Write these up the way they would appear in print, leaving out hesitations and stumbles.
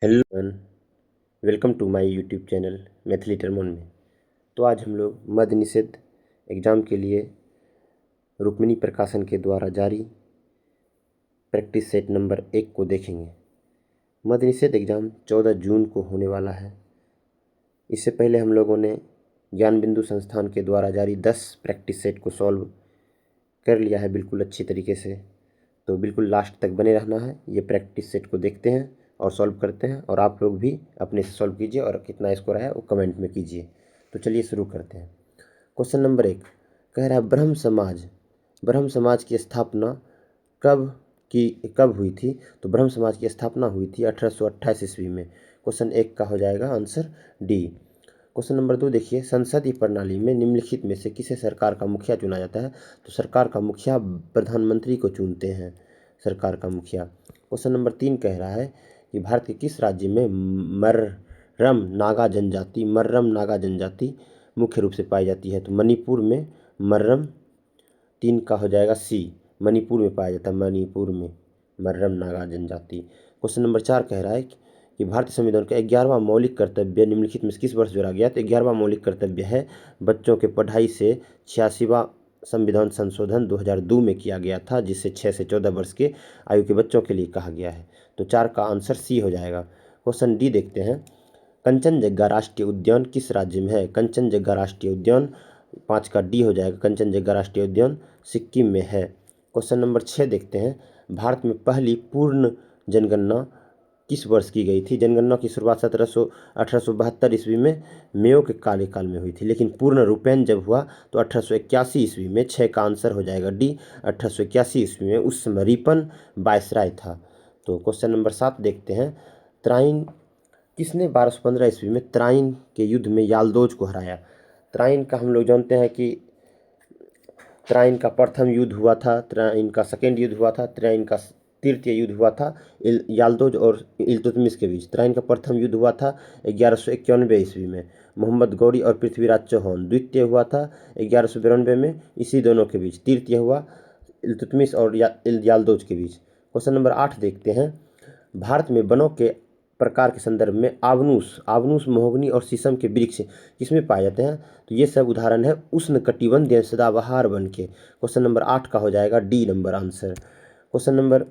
Hello everyone, welcome to my YouTube channel Maithili टर्मोन में। तो आज हम लोग मद्य निषेध एग्ज़ाम के लिए रुक्मिणी प्रकाशन के द्वारा जारी प्रैक्टिस सेट नंबर 1 को देखेंगे। मद्य निषेध एग्ज़ाम 14 जून को होने वाला है। इससे पहले हम लोगों ने ज्ञान बिंदु संस्थान के द्वारा जारी 10 प्रैक्टिस सेट को सॉल्व कर लिया है बिल्कुल अच्छी तरीके से। तो बिल्कुल लास्ट तक बने रहना है। ये प्रैक्टिस सेट को देखते हैं और सॉल्व करते हैं, और आप लोग भी अपने से सॉल्व कीजिए और कितना स्कोर आया वो कमेंट में कीजिए। तो चलिए शुरू करते हैं। क्वेश्चन नंबर 1 कह रहा है ब्रह्म समाज की स्थापना कब हुई थी? तो ब्रह्म समाज की स्थापना हुई थी 1828 ईस्वी में। क्वेश्चन 1 का हो जाएगा आंसर डी। क्वेश्चन नंबर 2 देखिए, संसदीय प्रणाली में निम्नलिखित में से किसे सरकार का मुखिया चुना जाता है? तो सरकार का मुखिया प्रधानमंत्री को चुनते हैं, सरकार का मुखिया। क्वेश्चन नंबर 3 कह रहा है कि भारत के किस राज्य में मर्रम नागा जनजाति मुख्य रूप से पाई जाती है? तो मणिपुर में मर्रम। 3 का हो जाएगा सी, मणिपुर में पाया जाता है, मणिपुर में मर्रम नागा जनजाति। क्वेश्चन नंबर 4 कह रहा है कि भारतीय संविधान का 11वां मौलिक कर्तव्य निम्नलिखित में किस वर्ष जोड़ा गया? तो 11वां मौलिक कर्तव्य है बच्चों के पढ़ाई से 86वां संविधान संशोधन 2002 में किया गया था, जिससे 6 से 14 वर्ष के आयु के बच्चों के लिए कहा गया है। तो 4 का आंसर सी हो जाएगा। क्वेश्चन डी देखते हैं, कंचनजंगा राष्ट्रीय उद्यान किस राज्य में है? कंचनजंगा राष्ट्रीय उद्यान 5 का डी हो जाएगा। कंचनजंगा राष्ट्रीय उद्यान सिक्किम में है। क्वेश्चन नंबर 6 देखते हैं, भारत में पहली पूर्ण जनगणना किस वर्ष की गई थी? जनगणना की शुरुआत 1872 ईस्वी में मेयो के कार्यकाल में हुई थी, लेकिन पूर्ण रूपेण जब हुआ तो 1881 ईस्वी में। 6 का आंसर हो जाएगा डी, 1881 ईस्वी में। उस समय रिपन वायसराय था। तो क्वेश्चन नंबर 7 देखते हैं, त्राइन किसने 1215 ईस्वी में त्राइन के युद्ध में यालदोज को हराया? त्राइन का हम लोग जानते हैं कि त्राइन का प्रथम युद्ध हुआ था, त्राइन का सेकेंड युद्ध हुआ था, त्राइन का तृतीय युद्ध हुआ था यालदोज और इल्तुतमिश के बीच। त्राइन का प्रथम युद्ध हुआ था 1191 ईस्वी में, मोहम्मद गौरी और पृथ्वीराज चौहान। द्वितीय हुआ था 1192 में, इसी दोनों के बीच। तृतीय हुआ इल्तुतमिश और यालदोज के बीच। क्वेश्चन नंबर 8 देखते हैं, भारत में वनों के प्रकार के संदर्भ में आबनूस महोगनी और शीशम के वृक्ष किसमें पाए जाते हैं? तो ये सब उदाहरण है उष्णकटिबंधीय सदाबहार वन के। क्वेश्चन नंबर 8 का हो जाएगा D number answer. Question number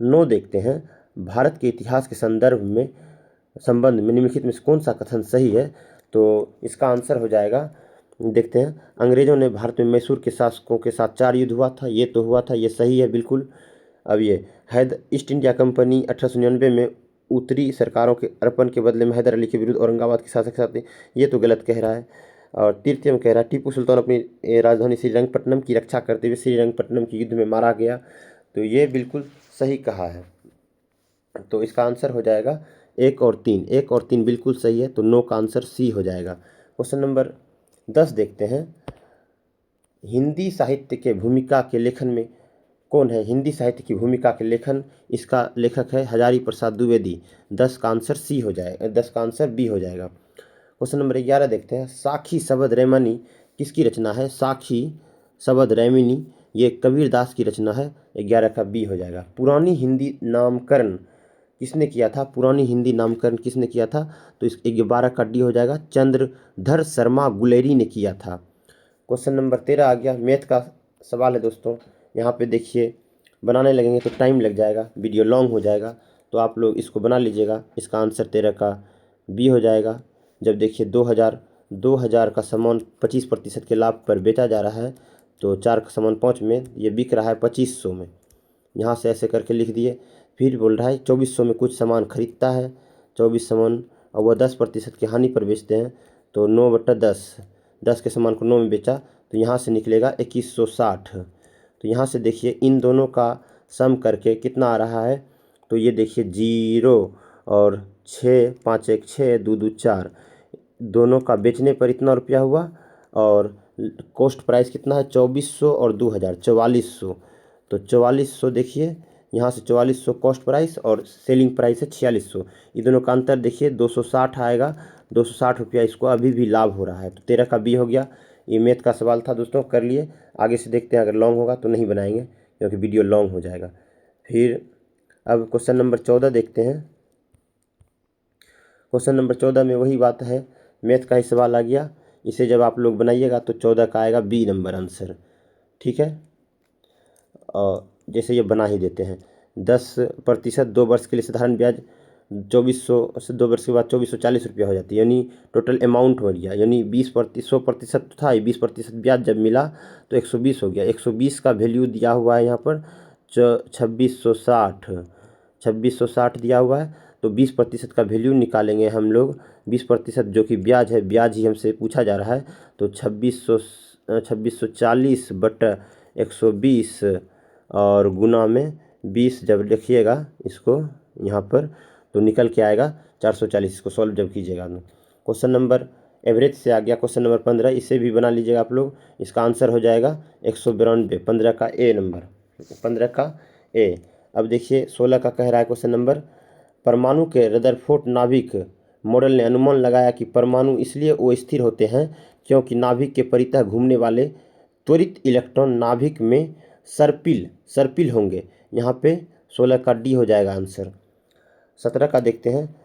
9 देखते हैं, भारत के इतिहास के संबंध में निम्नलिखित में से कौन सा कथन सही है? तो इसका आंसर हो जाएगा, देखते हैं, अंग्रेजों ने भारत में मैसूर के शासकों के साथ 4 युद्ध हुआ था, ये तो हुआ था, ये सही है बिल्कुल। अब ये ईस्ट इंडिया कंपनी 1899 में उत्तरी सरकारों के अर्पण के बदले में हैदर अली के विरुद्ध औरंगाबाद के शासक साथ, ये तो गलत कह रहा है। और तृतीय में कह रहा है, टीपू सुल्तान अपनी राजधानी श्रीरंगपट्टनम की रक्षा करते हुए श्रीरंगपट्टनम के युद्ध में मारा गया, तो ये बिल्कुल सही कहा है। तो इसका आंसर हो जाएगा 1 और 3। 1 और 3 बिल्कुल सही है, तो 9 का आंसर सी हो जाएगा। क्वेश्चन नंबर 10 देखते हैं, हिंदी साहित्य के भूमिका के लेखन में कौन है? हिंदी साहित्य की भूमिका के लेखन, इसका लेखक है हजारी प्रसाद द्विवेदी। 10 का आंसर सी हो जाएगा, 10 का आंसर बी हो जाएगा। क्वेश्चन नंबर 11 देखते हैं, साखी शबद रैमनी किसकी रचना है? साखी शबद रैमिनी ये कबीरदास की रचना है। 11 का बी हो जाएगा। पुरानी हिंदी नामकरण किसने किया था? पुरानी हिंदी नामकरण किसने किया था? तो इस 12 का डी हो जाएगा, चंद्रधर शर्मा गुलेरी ने किया था। क्वेश्चन नंबर 13 आ गया, मैथ का सवाल है दोस्तों। यहाँ पे देखिए, बनाने लगेंगे तो टाइम लग जाएगा, वीडियो लॉन्ग हो जाएगा, तो आप लोग इसको बना लीजिएगा। इसका आंसर 13 का बी हो जाएगा। जब देखिए 2000 का सामान 25% के लाभ पर बेचा जा रहा है, तो 4 का सामान 5 में ये बिक रहा है 2500 में। यहाँ से ऐसे करके लिख दिए। फिर बोल रहा है 2400 में कुछ सामान खरीदता है, 24 सामान, और वह 10% की हानि पर बेचते हैं, तो 9/10, 10 के सामान को 9 में बेचा, तो यहाँ से निकलेगा 2160। तो यहाँ से देखिए इन दोनों का सम करके कितना आ रहा है? तो ये देखिए 0 और 6, 5 1 6, 2 2 4, दोनों का बेचने पर इतना रुपया हुआ, और कॉस्ट प्राइस कितना है? 2400 और 2000, 4400। तो 4400 देखिए, यहाँ से 4400 कॉस्ट प्राइस और सेलिंग प्राइस है 4600। ये दोनों का अंतर देखिए 260 आएगा, 260 रुपया इसको अभी भी लाभ हो रहा है। तो 13 का बी हो गया। ये मैथ का सवाल था दोस्तों, कर लिए। आगे से देखते हैं, अगर लॉन्ग होगा तो नहीं बनाएंगे क्योंकि वीडियो लॉन्ग हो जाएगा। फिर अब क्वेश्चन नंबर 14 देखते हैं, क्वेश्चन नंबर 14 में वही बात है, मैथ का ही सवाल आ गया। इसे जब आप लोग बनाइएगा तो 14 का आएगा बी नंबर आंसर। ठीक है, और जैसे ये बना ही देते हैं। 10% 2 वर्ष के लिए साधारण ब्याज 2400 से 2 वर्ष के बाद 2440 रुपया हो जाती है, यानी टोटल अमाउंट हो गया, यानी 100% था, 20% ब्याज जब मिला तो 120 हो गया। 120 का वैल्यू दिया हुआ है यहाँ पर 2660 दिया हुआ है। तो 20% का वैल्यू निकालेंगे हम लोग। 20% जो कि ब्याज है, ब्याज ही हमसे पूछा जा रहा है। तो 2640 बटा 120 और गुना में 20 जब लिखिएगा इसको यहाँ पर तो निकल के आएगा 440। इसको सॉल्व जब कीजिएगा तो क्वेश्चन नंबर एवरेज से आ गया। क्वेश्चन नंबर 15, इसे भी बना लीजिएगा आप लोग। इसका आंसर हो जाएगा 192, 15 का ए नंबर, 15 का ए। अब देखिए 16 का कह रहा है क्वेश्चन नंबर, परमाणु के रदरफोर्ड नाभिक मॉडल ने अनुमान लगाया कि परमाणु इसलिए अस्थिर होते हैं क्योंकि नाभिक के परितः घूमने वाले त्वरित इलेक्ट्रॉन नाभिक में सर्पिल होंगे। यहाँ पे 16 का डी हो जाएगा आंसर। 17 का देखते हैं,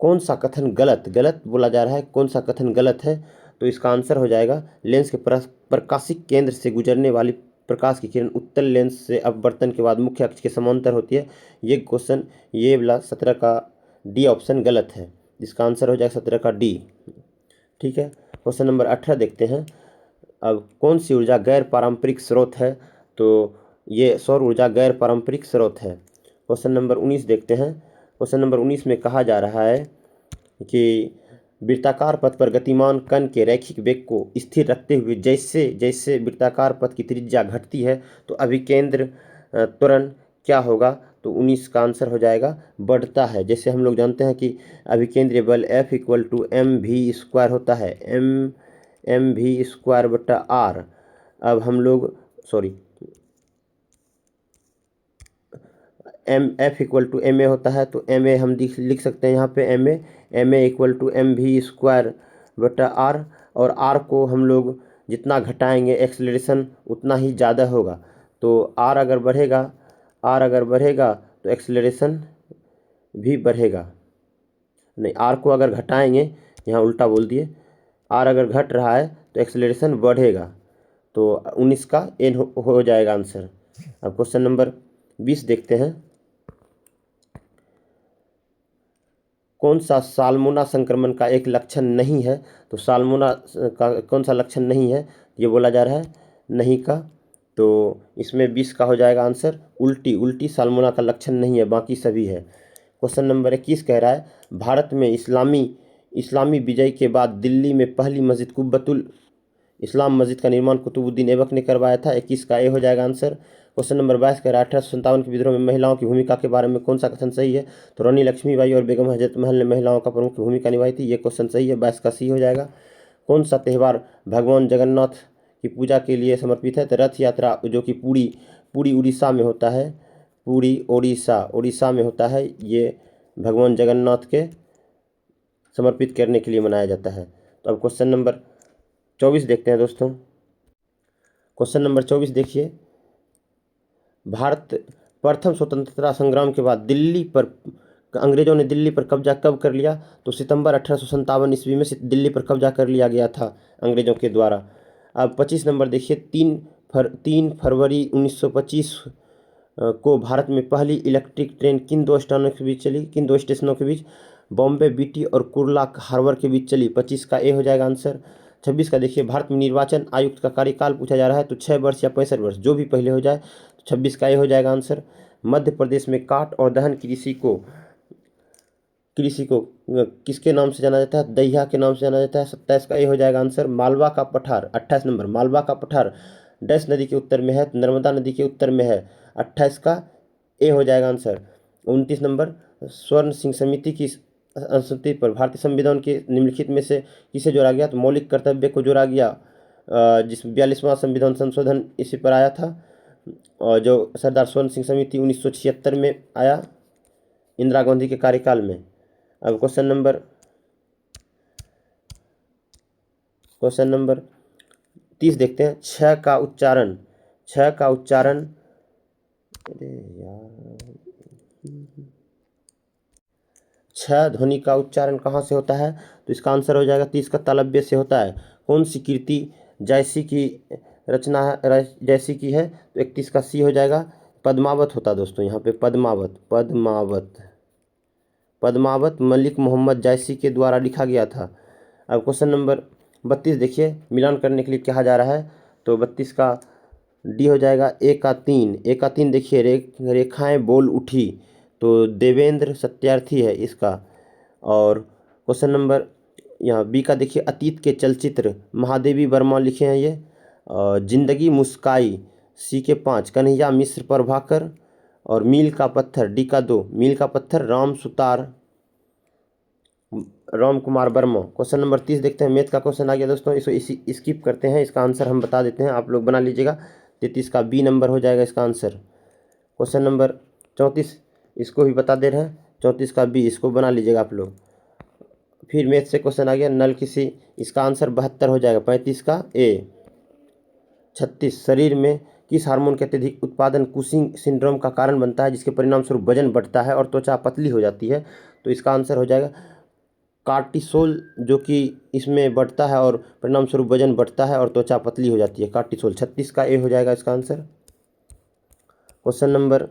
कौन सा कथन गलत बोला जा रहा है, कौन सा कथन गलत है? तो इसका आंसर हो जाएगा, लेंस के प्रकाशिक केंद्र से गुजरने वाली प्रकाश की किरण उत्तल लेंस से अपवर्तन के बाद मुख्य अक्ष के समांतर होती है। ये क्वेश्चन, ये वाला 17 का डी ऑप्शन गलत है। इसका आंसर हो जाएगा 17 का डी। ठीक है, क्वेश्चन नंबर 18 देखते हैं। अब कौन सी ऊर्जा गैर पारंपरिक स्रोत है? तो ये सौर ऊर्जा गैर पारंपरिक स्रोत है। क्वेश्चन नंबर 19 देखते हैं। क्वेश्चन नंबर 19 में कहा जा रहा है कि वृत्ताकार पथ पर गतिमान कण के रैखिक वेग को स्थिर रखते हुए जैसे जैसे वृत्ताकार पथ की त्रिज्या घटती है तो अभिकेंद्र त्वरण क्या होगा? तो 19 का आंसर हो जाएगा बढ़ता है। जैसे हम लोग जानते हैं कि अभिकेंद्रीय बल F = mv² होता है, mv² बटा r। अब हम लोग F = ma होता है, तो ma हम लिख सकते हैं यहाँ पे ma = mv² बटा r। और r को हम लोग जितना घटाएंगे एक्सेलरेशन उतना ही ज़्यादा होगा। तो r अगर बढ़ेगा तो एक्सेलरेशन भी बढ़ेगा। नहीं, r को अगर घटाएंगे, यहाँ उल्टा बोल दिए, r अगर घट रहा है तो एक्सेलरेशन बढ़ेगा। तो 19 का एन हो जाएगा आंसर। अब क्वेश्चन नंबर 20 देखते हैं। कौन सा साल्मोना संक्रमण का एक लक्षण नहीं है? तो साल्मोना का कौन सा लक्षण नहीं है ये बोला जा रहा है, नहीं का। तो इसमें 20 का हो जाएगा आंसर। उल्टी साल्मोना का लक्षण नहीं है, बाकी सभी है। क्वेश्चन नंबर 21 कह रहा है, भारत में इस्लामी विजय के बाद दिल्ली में पहली मस्जिद कुब्बतुल इस्लाम मस्जिद का निर्माण कुतुबुद्दीन ऐबक ने करवाया था। 21 का ए हो जाएगा आंसर। क्वेश्चन नंबर 22 कह रहा है, 1857 के विद्रोह में महिलाओं की भूमिका के बारे में कौन सा कथन सही है? तो रानी लक्ष्मीबाई और बेगम हजरत महल ने महिलाओं का प्रमुख भूमिका निभाई थी। ये क्वेश्चन सही है, 22 का सी हो जाएगा। कौन सा त्यौहार भगवान जगन्नाथ की पूजा के लिए समर्पित है? तो रथ यात्रा, जो कि पूरी उड़ीसा में होता है, पूरी उड़ीसा में होता है। ये भगवान जगन्नाथ के समर्पित करने के लिए मनाया जाता है। तो अब क्वेश्चन नंबर 24 देखते हैं दोस्तों। क्वेश्चन नंबर 24 देखिए, भारत प्रथम स्वतंत्रता संग्राम के बाद अंग्रेजों ने दिल्ली पर कब्जा कब कर लिया? तो सितंबर 1857 ईस्वी में दिल्ली पर कब्जा कर लिया गया था अंग्रेजों के द्वारा। अब 25 नंबर देखिए, 3 फरवरी 1925 को भारत में पहली इलेक्ट्रिक ट्रेन किन दो स्टेशनों के बीच? बॉम्बे बीटी और कुर्ला हार्बर के बीच चली। 25 का ए हो जाएगा आंसर। 26 का देखिए, भारत में निर्वाचन आयुक्त का कार्यकाल पूछा जा रहा है, तो 6 वर्ष या 65 वर्ष, जो भी पहले हो जाए। तो 26 का ए हो जाएगा आंसर। मध्य प्रदेश में काट और दहन कृषि को किसके नाम से जाना जाता है? दहिया के नाम से जाना जाता है। 27 का ए हो जाएगा आंसर। मालवा का पठार, 28 नंबर, मालवा का पठार डैश नदी के उत्तर में है, नर्मदा नदी के उत्तर में है। 28 का ए हो जाएगा आंसर। 29 नंबर, स्वर्ण सिंह समिति की अनुसूची पर भारतीय संविधान के निम्नलिखित में से किसे जोड़ा गया? तो मौलिक कर्तव्य को जोड़ा गया, जिस 42वां संविधान संशोधन इसी पर आया था, और जो सरदार स्वर्ण सिंह समिति 1976 में आया इंदिरा गांधी के कार्यकाल में। अब क्वेश्चन नंबर 30 देखते हैं। छ का उच्चारण, छ ध्वनि का उच्चारण कहाँ से होता है? तो इसका आंसर हो जाएगा 30 का तालव्य से होता है। कौन सी कृति जैसी की रचना जैसी की है? तो 31 का सी हो जाएगा। पद्मावत होता है दोस्तों यहाँ पे, पद्मावत मलिक मोहम्मद जायसी के द्वारा लिखा गया था। अब क्वेश्चन नंबर 32 देखिए, मिलान करने के लिए कहा जा रहा है, तो 32 का डी हो जाएगा। एक का तीन देखिए, रेखाएं बोल उठी, तो देवेंद्र सत्यार्थी है इसका। और क्वेश्चन नंबर यहाँ बी का देखिए, अतीत के चलचित्र महादेवी वर्मा लिखे हैं ये। जिंदगी मुस्काई सी के 5, कन्हैया मिश्र प्रभाकर। और मील का पत्थर डी का 2, मील का पत्थर राम कुमार वर्मा। क्वेश्चन नंबर 30 देखते हैं, मैथ का क्वेश्चन आ गया दोस्तों, इसको इसी स्किप करते हैं, इसका आंसर हम बता देते हैं, आप लोग बना लीजिएगा। 33 का बी नंबर हो जाएगा इसका आंसर। क्वेश्चन नंबर 34 इसको भी बता दे रहे हैं, 34 का बी, इसको बना लीजिएगा आप लोग। फिर मैथ से क्वेश्चन आ गया, नल किसी, इसका आंसर 72 हो जाएगा। 35 का ए। 36 शरीर में किस हार्मोन के अत्यधिक उत्पादन कुशिंग सिंड्रोम का कारण बनता है, जिसके परिणाम स्वरूप वजन बढ़ता है और त्वचा पतली हो जाती है? तो इसका आंसर हो जाएगा कार्टिसोल, जो कि इसमें बढ़ता है और परिणाम स्वरूप वजन बढ़ता है और त्वचा पतली हो जाती है, कार्टिसोल। 36 का ए हो जाएगा इसका आंसर। क्वेश्चन नंबर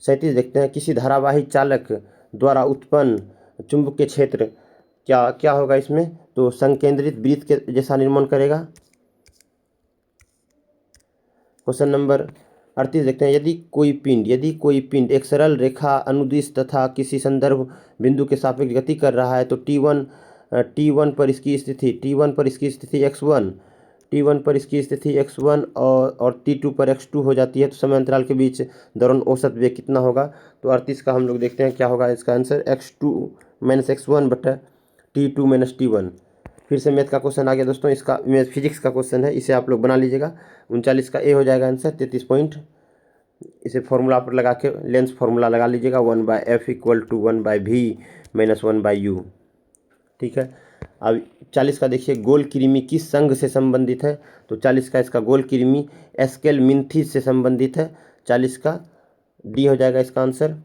37 देखते हैं, किसी धारावाही चालक द्वारा उत्पन्न चुंबकीय क्षेत्र क्या क्या होगा इसमें? तो संकेंद्रित वृत्त के जैसा निर्माण करेगा। क्वेश्चन नंबर 38 देखते हैं, यदि कोई पिंड एक सरल रेखा अनुदिश तथा किसी संदर्भ बिंदु के सापेक्ष गति कर रहा है, तो T1 पर इसकी स्थिति x1, T1 पर इसकी स्थिति x1 और T2 पर x2 हो जाती है, तो समय अंतराल के बीच दौरान औसत वेग कितना होगा? तो 38 का हम लोग देखते हैं क्या होगा इसका आंसर, x2 माइनस x1 बटा T2 माइनस T1। फिर से मैथ का क्वेश्चन आ गया दोस्तों, इसका मैथ फिजिक्स का क्वेश्चन है, इसे आप लोग बना लीजिएगा। 39 का ए हो जाएगा आंसर। 33 पॉइंट, इसे फॉर्मूला पर लगा के लेंस फार्मूला लगा लीजिएगा, 1/f equal to 1/v minus 1/u। ठीक है। अब 40 का देखिए, गोल कृमि किस संघ से संबंधित है? तो 40 का इसका गोल कृमि एस्केलमिंथीज से संबंधित है। 40 का डी हो जाएगा इसका आंसर।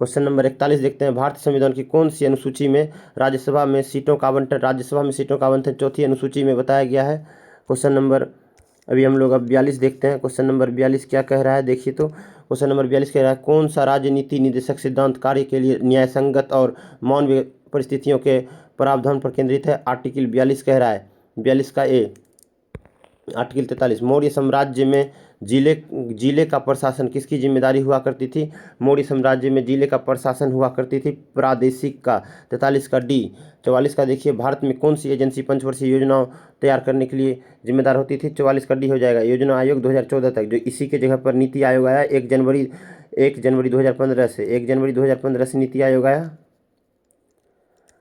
क्वेश्चन नंबर 41 देखते हैं, भारतीय संविधान की कौन सी अनुसूची में राज्यसभा में सीटों का आवंटन चौथी अनुसूची में बताया गया है? क्वेश्चन नंबर अभी हम लोग अब 42 देखते हैं। क्वेश्चन नंबर 42 क्या कह रहा है देखिए, तो क्वेश्चन नंबर 42 कह रहा है, कौन सा राजनीति निदेशक सिद्धांत कार्य के लिए न्यायसंगत और मानवीय परिस्थितियों के प्रावधान पर केंद्रित है? आर्टिकल 42 कह रहा है। 42 का ए। आर्टिकल 43, मौर्य साम्राज्य में जिले का प्रशासन किसकी जिम्मेदारी हुआ करती थी? मौर्य साम्राज्य में जिले का प्रशासन हुआ करती थी प्रादेशिक का। 43 का डी। 44 का देखिए, भारत में कौन सी एजेंसी पंचवर्षीय योजनाओं तैयार करने के लिए जिम्मेदार होती थी? 44 का डी हो जाएगा, योजना आयोग 2014 तक, जो इसी के जगह पर नीति आयोग आया 1 जनवरी 2015 से। 1 जनवरी 2015 से नीति आयोग आया।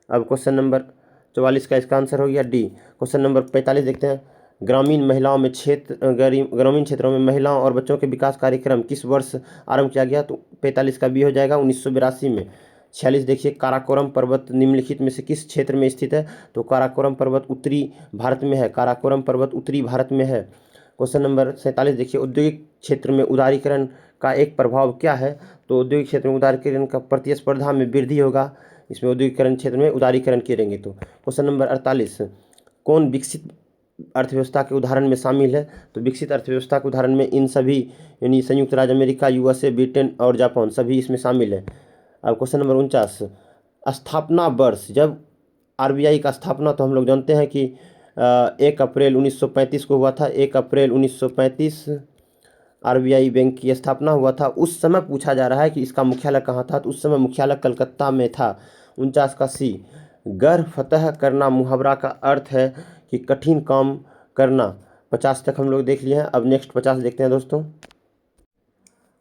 अब क्वेश्चन नंबर 44 का इसका आंसर हो गया डी। क्वेश्चन नंबर 45 देखते हैं, ग्रामीण क्षेत्रों में महिलाओं और बच्चों के विकास कार्यक्रम किस वर्ष आरंभ किया गया? तो 45 का बी हो जाएगा, 1982 में। 46 देखिए, काराकोरम पर्वत निम्नलिखित में से किस क्षेत्र में स्थित है? तो काराकोरम पर्वत उत्तरी भारत में है। काराकोरम पर्वत उत्तरी भारत में है। क्वेश्चन नंबर 47 देखिए, औद्योगिक क्षेत्र में उदारीकरण का एक प्रभाव क्या है? तो औद्योगिक क्षेत्र में उदारीकरण का प्रतिस्पर्धा में वृद्धि होगा, इसमें औद्योगिकरण क्षेत्र में उदारीकरण करेंगे तो। क्वेश्चन नंबर 48, कौन विकसित अर्थव्यवस्था के उदाहरण में शामिल है? तो विकसित अर्थव्यवस्था के उदाहरण में इन सभी, यानी संयुक्त राज्य अमेरिका, यूएसए, ब्रिटेन और जापान, सभी इसमें शामिल है। अब क्वेश्चन नंबर 49, स्थापना वर्ष, जब आरबीआई का स्थापना तो हम लोग जानते हैं कि 1 अप्रैल 1935 को हुआ था। 1 अप्रैल 1935 आरबीआई बैंक की स्थापना हुआ था। उस समय पूछा जा रहा है कि इसका मुख्यालय कहाँ था? तो उस समय मुख्यालय कलकत्ता में था। 49 का सी, गर फतह करना मुहावरा का अर्थ है कि कठिन काम करना। 50 तक हम लोग देख लिए हैं, अब नेक्स्ट 50 देखते हैं दोस्तों।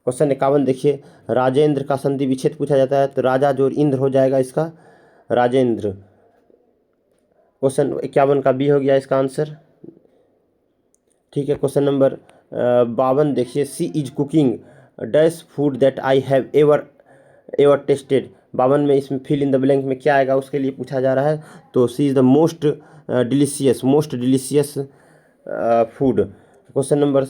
क्वेश्चन 51 देखिए, राजेंद्र का संधि विच्छेद पूछा जाता है, तो राजा जोड़ इंद्र हो जाएगा इसका, राजेंद्र। क्वेश्चन 51 का बी हो गया इसका आंसर। ठीक है। क्वेश्चन नंबर 52 देखिए, she is cooking dash food that I have ever tasted. 52 में इसमें फिल इन द ब्लैंक में क्या आएगा उसके लिए पूछा जा रहा है, तो she is the most delicious food. Question number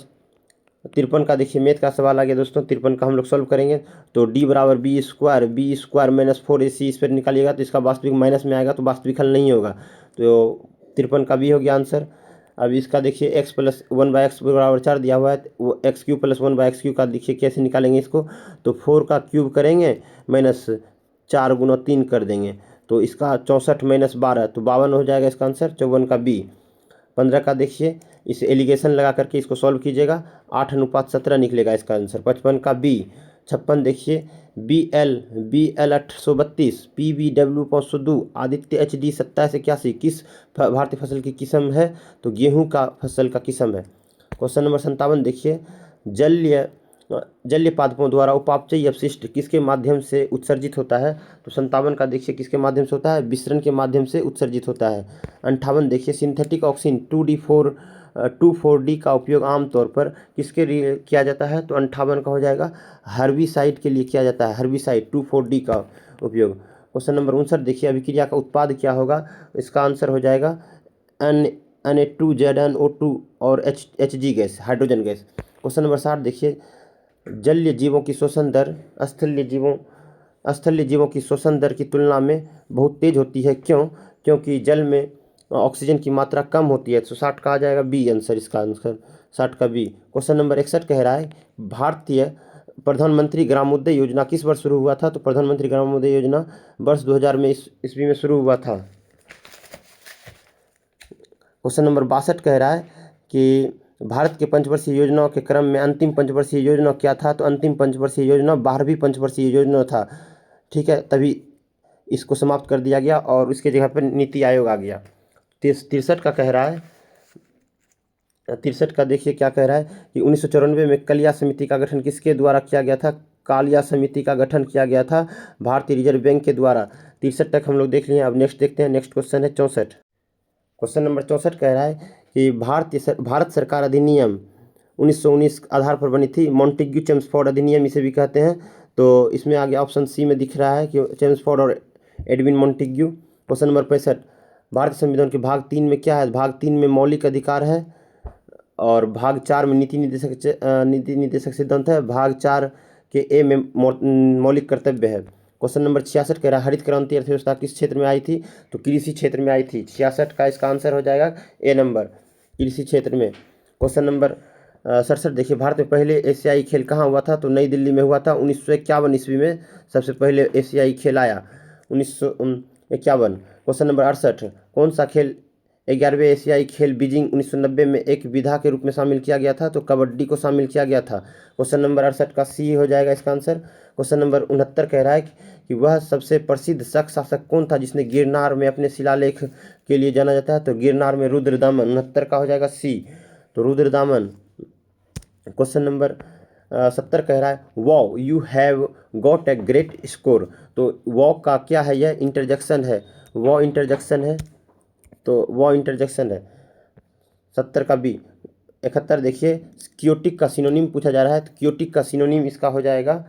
53 का देखिए मैथ का सवाल आ गया दोस्तों। 53 का हम लोग सॉल्व करेंगे तो डी बराबर बी स्क्वायर माइनस 4ac इस पर निकालिएगा तो इसका वास्तविक माइनस में आएगा तो वास्तविक हल नहीं होगा। तो 53 का बी हो गया आंसर। अब इसका देखिए एक्स प्लस 1/x बराबर 4 दिया हुआ है, वो x cube plus 1/x cube का देखिए कैसे निकालेंगे इसको। तो 4 का क्यूब करेंगे माइनस 4 गुना 3 कर देंगे तो इसका 64 माइनस 12 तो 52 हो जाएगा इसका आंसर। 54 का बी। 15 का देखिए इसे एलिगेशन लगा करके इसको सॉल्व कीजिएगा, 8:17 निकलेगा इसका आंसर। 55 का बी। 56 देखिए B L 832 PBW 502 Aditya HD 2781 किस भारतीय फसल की किस्म है? तो गेहूं का फसल का किस्म है। क्वेश्चन नंबर 57 देखिए जलीय पादपों द्वारा उपापचयी अपशिष्ट किसके माध्यम से उत्सर्जित होता है? तो 57 का देखिए किसके माध्यम से होता है? विसरण के माध्यम से उत्सर्जित होता है। 58 देखिए सिंथेटिक ऑक्सीन 2,4-D का उपयोग आमतौर पर किसके लिए किया जाता है? तो 58 का हो जाएगा हर्बिसाइड के लिए किया जाता है। हर्बिसाइड 2,4-D का उपयोग। क्वेश्चन नंबर 59 देखिए अभिक्रिया का उत्पाद क्या होगा? इसका आंसर हो जाएगा Na2ZnO2 और Hg gas, hydrogen gas. Question number 60 देखिए जलीय जीवों की श्वसन दर स्थलीय जीवों की श्वसन दर की तुलना में बहुत तेज होती है, क्यों? क्योंकि जल में ऑक्सीजन की मात्रा कम होती है। तो 60 का आ जाएगा बी आंसर, इसका आंसर 60 का बी। क्वेश्चन नंबर 61 कह रहा है भारतीय प्रधानमंत्री ग्रामोदय योजना किस वर्ष शुरू हुआ था? तो प्रधानमंत्री ग्रामोदय योजना वर्ष 2000 में ईस्वी में शुरू हुआ था। क्वेश्चन नंबर 62 कह रहा है कि भारत के पंचवर्षीय योजनाओं के क्रम में अंतिम पंचवर्षीय योजना क्या था? तो अंतिम पंचवर्षीय योजना 12वीं पंचवर्षीय योजना था। ठीक है, तभी इसको समाप्त कर दिया गया और इसके जगह पर नीति आयोग आ गया। 63 का कह रहा है 63 का देखिए क्या कह रहा है कि 1994 में कालिया समिति का गठन किसके द्वारा किया गया था? कालिया समिति का गठन किया गया था भारतीय रिजर्व बैंक के द्वारा। 63 तक हम लोग देख लिए। अब नेक्स्ट देखते हैं। नेक्स्ट क्वेश्चन है 64। क्वेश्चन नंबर 64 कह रहा है कि भारत सरकार अधिनियम 1919 आधार पर बनी थी। मॉन्टेग्यू चेम्सफोर्ड अधिनियम इसे भी कहते हैं। तो इसमें आगे ऑप्शन सी में दिख रहा है कि चेम्सफोर्ड और एडविन मॉन्टेग्यू। क्वेश्चन नंबर 65 भारतीय संविधान के भाग 3 में क्या है? भाग 3 में मौलिक अधिकार है और भाग 4 में नीति निर्देशक सिद्धांत है। भाग 4 के ए में मौलिक कर्तव्य है। क्वेश्चन नंबर 66 कह रहा है हरित क्रांति अर्थव्यवस्था किस क्षेत्र में आई थी? तो कृषि क्षेत्र में आई थी। 66 का इसका आंसर हो जाएगा ए नंबर, कृषि क्षेत्र में। क्वेश्चन नंबर 67 देखिए भारत में पहले एशियाई खेल कहाँ हुआ था? तो नई दिल्ली में हुआ था। 1951 ईस्वी में सबसे पहले एशियाई खेल आया, 1951। क्वेश्चन नंबर 68 कौन सा खेल 11वें एशियाई खेल बीजिंग 1990 में एक विधा के रूप में शामिल किया गया था? तो कबड्डी को शामिल किया गया था। क्वेश्चन नंबर 68 का सी हो जाएगा इसका आंसर। क्वेश्चन नंबर 69 कह रहा है कि वह सबसे प्रसिद्ध शक शासक कौन था जिसने गिरनार में अपने शिलालेख के लिए जाना जाता है? तो गिरनार में रुद्रदामन। 69 का हो जाएगा सी, तो रुद्रदामन। क्वेश्चन नंबर 70 कह रहा है wow you have got a great score. तो वॉ का क्या है? यह इंटरजेक्शन है, वॉ इंटरजेक्शन है, तो वॉ इंटरजेक्शन है। 70 का बी। 71 देखिए क्योटिक का सिनोनिम पूछा जा रहा है। तो क्योटिक का सिनोनिम इसका हो जाएगा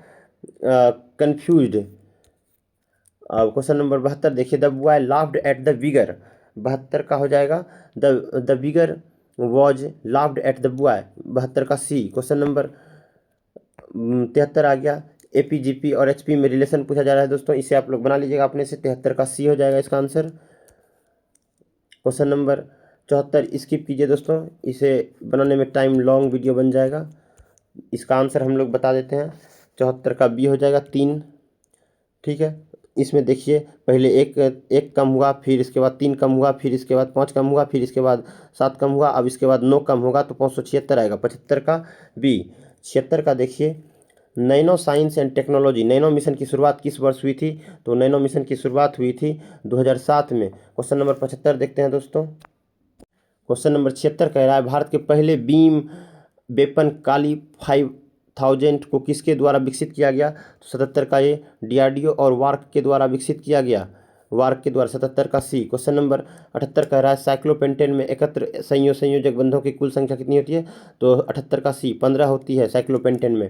कंफ्यूज्ड। क्वेश्चन नंबर 72 देखिए the boy laughed at the vigour. 72 का हो जाएगा the vigour was laughed at the boy. 72 का सी। क्वेश्चन नंबर 73 आ गया एपीजीपी और एचपी में रिलेशन पूछा जा रहा है दोस्तों, इसे आप लोग बना लीजिएगा अपने से। 73 का सी हो जाएगा इसका आंसर। क्वेश्चन नंबर 74 स्किप कीजिए दोस्तों, इसे बनाने में टाइम लॉन्ग वीडियो बन जाएगा। इसका आंसर हम लोग बता देते हैं। 74 का बी हो जाएगा 3। ठीक है, इसमें देखिए पहले एक कम हुआ, फिर इसके बाद 3 कम हुआ, फिर इसके बाद 5 कम हुआ, फिर इसके बाद 7 कम हुआ, अब इसके बाद 9 कम होगा तो 576 आएगा। 75 का बी। 76 का देखिए nano science and technology, nano mission की शुरुआत किस वर्ष हुई थी? तो नैनो मिशन की शुरुआत हुई थी 2007 में। क्वेश्चन नंबर 75 देखते हैं दोस्तों। क्वेश्चन नंबर 76 कह रहा है भारत के पहले बीम वेपन काली 5000 को किसके द्वारा विकसित किया गया? तो 77 का ये डीआरडीओ और वार्क के द्वारा विकसित किया गया, वार्क के द्वारा। 77 का सी। क्वेश्चन नंबर 78 कह रहा है साइक्लोपेंटेन में एकत्र संयोजक बंधों की कुल संख्या कितनी होती है? तो 78 का सी 15 होती है साइक्लोपेंटेन में।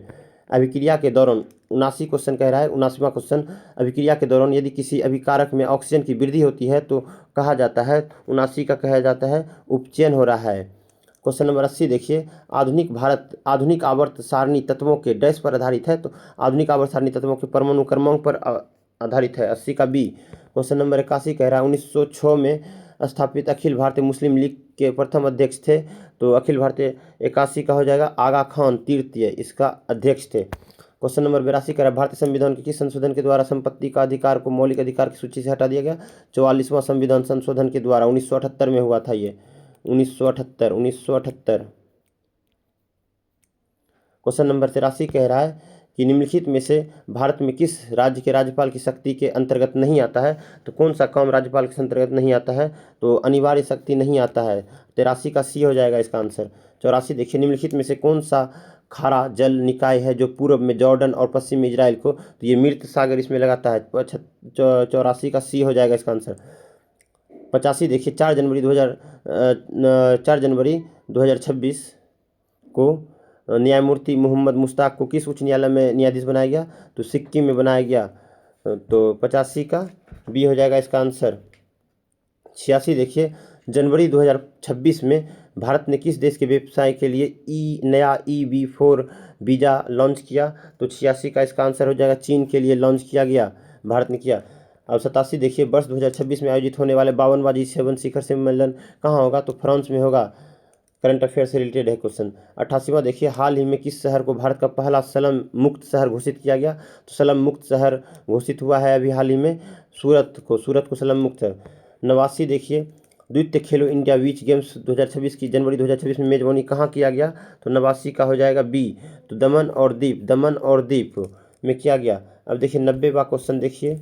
अभिक्रिया के दौरान 79 क्वेश्चन कह रहा है, 79वां क्वेश्चन अभिक्रिया के दौरान यदि किसी अभिकारक में ऑक्सीजन की वृद्धि होती है तो कहा जाता है, 79 का कहा जाता है उपचयन हो रहा है। क्वेश्चन नंबर 80 देखिए, आधुनिक आवर्त सारणी तत्वों के डैश पर आधारित है। तो आधुनिक आवर्त सारणी तत्वों के परमाणु क्रमांक पर आधारित है। 80 का बी। क्वेश्चन नंबर 81 कह रहा है 1906 में स्थापित अखिल भारतीय मुस्लिम लीग के प्रथम अध्यक्ष थे। तो अखिल भारतीय 81 का हो जाएगा आगा खान तृतीय इसका अध्यक्ष थे। क्वेश्चन नंबर 82 कह रहा है भारतीय संविधान के किस संशोधन के द्वारा संपत्ति का अधिकार को मौलिक अधिकार की सूची से हटा दिया गया? 44वां संविधान संशोधन के द्वारा 1978 में हुआ था ये, 1978। क्वेश्चन नंबर 83 कह रहा है कि निम्नलिखित में से भारत में किस राज्य के राज्यपाल की शक्ति के अंतर्गत नहीं आता है? तो कौन सा काम राज्यपाल के अंतर्गत नहीं आता है? तो अनिवार्य शक्ति नहीं आता है। 83 का सी हो जाएगा इसका आंसर। 84 देखिए, निम्नलिखित में से कौन सा खारा जल निकाय है जो पूर्व में जॉर्डन और पश्चिम में इजराइल को, तो ये मृत सागर इसमें लगाता है। 84 का सी हो जाएगा इसका आंसर। 85 देखिए, 4 जनवरी 2026 को न्यायमूर्ति मोहम्मद मुश्ताक को किस उच्च न्यायालय में न्यायाधीश बनाया गया? तो सिक्किम में बनाया गया। तो 85 का बी हो जाएगा इसका आंसर। 86 देखिए, जनवरी 2026 में भारत ने किस देश के व्यवसाय के लिए नया EB4 वीज़ा लॉन्च किया? तो 86 का इसका आंसर हो जाएगा चीन के लिए लॉन्च किया गया, भारत ने किया। अब 87 देखिए, वर्ष 2026 में आयोजित होने वाले 52वां G7 शिखर सम्मेलन कहाँ होगा? तो फ्रांस में होगा। करंट अफेयर से रिलेटेड है क्वेश्चन। 88वां देखिए, हाल ही में किस शहर को भारत का पहला स्लम मुक्त शहर घोषित किया गया? तो स्लम मुक्त शहर घोषित हुआ है अभी हाल ही में सूरत को स्लम मुक्त है। 89 देखिए, द्वितीय खेलो इंडिया बीच गेम्स 2026 की जनवरी 2026 में मेजबानी कहाँ किया गया? तो 89 का हो जाएगा बी। तो दमन और दीप में किया गया। अब देखिए 90वां क्वेश्चन देखिए,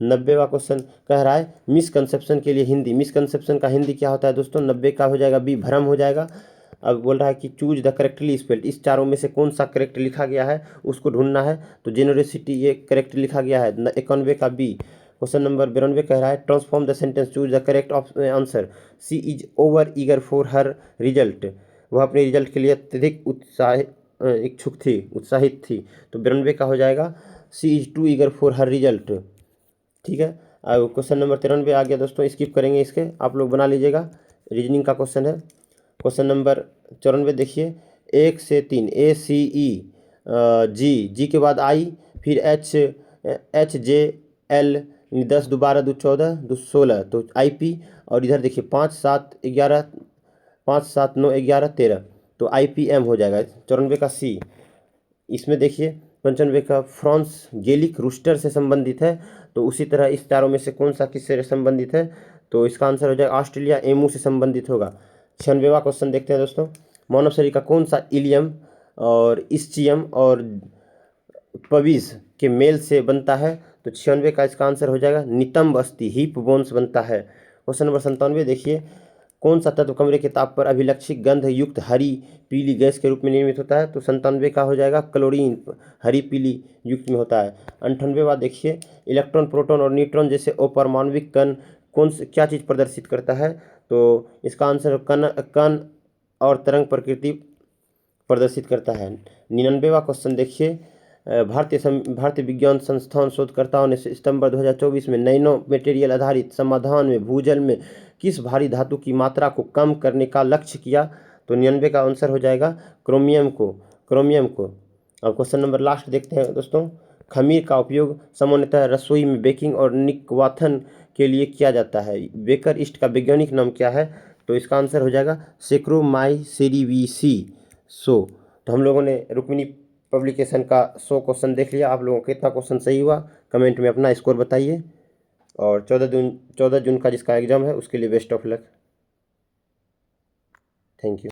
90वां क्वेश्चन कह रहा है मिसकंसेप्शन के लिए हिंदी। मिसकंसेप्शन का हिंदी क्या होता है दोस्तों? 90 का हो जाएगा बी, भ्रम हो जाएगा। अब बोल रहा है कि चूज द करेक्टली स्पेल्ड, इस चारों में से कौन सा करेक्ट लिखा गया है उसको ढूंढना है। तो जेनरसिटी ये करेक्ट लिखा गया है। 91 का बी। क्वेश्चन नंबर 92 कह रहा है transform the sentence, choose the correct answer. She is over eager for her result, वह अपने रिजल्ट के लिए अत्यधिक उत्साहित थी। तो 92 का हो जाएगा she is too eager for her result. ठीक है। अब क्वेश्चन नंबर 93 आ गया दोस्तों, स्किप करेंगे इसके, आप लोग बना लीजिएगा। रीजनिंग का क्वेश्चन है। क्वेश्चन नंबर 94 देखिए, 1 से 3 ACE जी के बाद I, फिर HJL 10 दोबारा 2 14 2 16, तो IP। और इधर देखिए 5 7 11 5 7 9 11 13, तो IPM हो जाएगा। 94 का C। इसमें देखिए 95 का फ्रांस गेलिक रूस्टर से संबंधित है। तो उसी तरह इस चारों में से कौन सा किससे संबंधित है? तो इसका आंसर हो जाएगा ऑस्ट्रेलिया एमू से संबंधित होगा। 96वां क्वेश्चन देखते हैं दोस्तों, मानव शरीर का कौन सा इलियम और इस्चियम और पविज के मेल से बनता है? तो 96 का इसका आंसर हो जाएगा नितंब अस्थि, हिप बोन्स बनता है। क्वेश्चन नंबर 97 देखिए, कौन सा तत्व कमरे के ताप पर अभिलक्षित गंध युक्त हरी पीली गैस के रूप में निर्मित होता है? तो 97 का हो जाएगा क्लोरीन हरी पीली युक्त में होता है। 98वां देखिए, इलेक्ट्रॉन प्रोटॉन और न्यूट्रॉन जैसे अपारमाणविक कण क्या चीज़ प्रदर्शित करता है? तो इसका आंसर कण और तरंग प्रकृति प्रदर्शित करता है। 99वां क्वेश्चन देखिए, भारतीय विज्ञान संस्थान शोधकर्ताओं ने सितंबर 2024 में नैनो मटेरियल आधारित समाधान में भूजल में किस भारी धातु की मात्रा को कम करने का लक्ष्य किया? तो 99 का आंसर हो जाएगा क्रोमियम को। अब क्वेश्चन नंबर लास्ट देखते हैं दोस्तों, खमीर का उपयोग सामान्यतः रसोई में बेकिंग और निकवाथन के लिए किया जाता है। बेकर ईस्ट का वैज्ञानिक नाम क्या है? तो इसका आंसर हो जाएगा सेक्रोमाइसेरिविसी। तो हम लोगों ने रुक्मिणी पब्लिकेशन का 100 क्वेश्चन देख लिया। आप लोगों को कितना क्वेश्चन सही हुआ कमेंट में अपना स्कोर बताइए। और 14 जून का जिसका एग्ज़ाम है उसके लिए best of luck. Thank you.